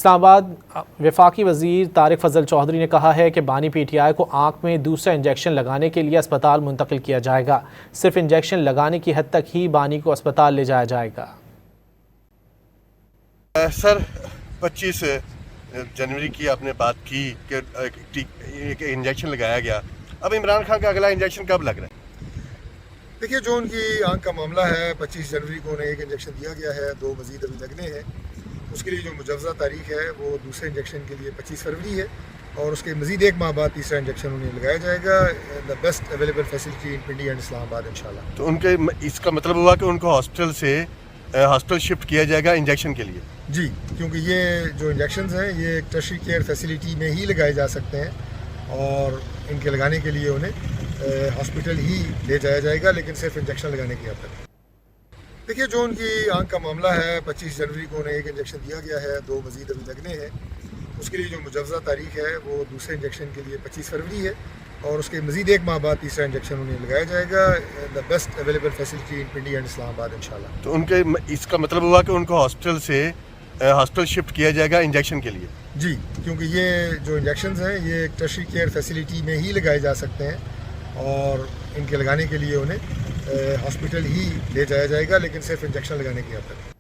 اسلام آباد وفاقی وزیر طارق فضل چودھری نے کہا ہے کہ بانی پی ٹی آئی کو آنکھ میں دوسرا انجیکشن لگانے کے لیے اسپتال منتقل کیا جائے گا۔ صرف انجیکشن لگانے کی حد تک ہی بانی کو اسپتال لے جایا جائے گا۔ سر 25 جنوری کی آپ نے بات کی کہ ایک انجیکشن لگایا گیا، اب عمران خان کا اگلا انجیکشن کب لگ رہا ہے؟ دیکھیے، جو ان کی آنکھ کا معاملہ ہے 25 جنوری کو انہیں ایک انجیکشن دیا گیا ہے، 2 مزید ابھی لگنے ہیں۔ اس کے لیے جو مجوزہ تاریخ ہے وہ دوسرے انجیکشن کے لیے 25 فروری ہے، اور اس کے مزید ایک ماہ بعد تیسرا انجیکشن انہیں لگایا جائے گا۔ The best available facility in Pindi and Islamabad انشاءاللہ۔ تو ان کے اس کا مطلب ہوا کہ ان کو ہاسپٹل شفٹ کیا جائے گا انجیکشن کے لیے؟ جی، کیونکہ یہ جو انجیکشنز ہیں یہ ایک ٹرشری کیئر فیسلٹی میں ہی لگائے جا سکتے ہیں، اور ان کے لگانے کے لیے انہیں ہاسپٹل ہی لے جایا جائے گا، لیکن صرف انجیکشن لگانے کی حد تک۔ دیکھیے، جو ان کی آنکھ کا معاملہ ہے 25 جنوری کو انہیں ایک انجیکشن دیا گیا ہے، 2 مزید ابھی لگنے ہیں۔ اس کے لیے جو مجوزہ تاریخ ہے وہ دوسرے انجیکشن کے لیے 25 فروری ہے، اور اس کے مزید ایک ماہ بعد تیسرا انجیکشن انہیں لگایا جائے گا۔ The best available facility in Pindi and Islamabad انشاءاللہ۔ تو ان کے اس کا مطلب ہوا کہ ان کو ہاسپٹل شفٹ کیا جائے گا انجیکشن کے لیے؟ جی، کیونکہ یہ جو انجیکشنز ہیں یہ ایک ٹرشری کیئر فیسلٹی میں ہی لگائے جا سکتے ہیں، اور ان کے لگانے کے لیے انہیں ہاسپٹل ہی لے جایا جائے گا، لیکن صرف انجیکشن لگانے کی حد تک۔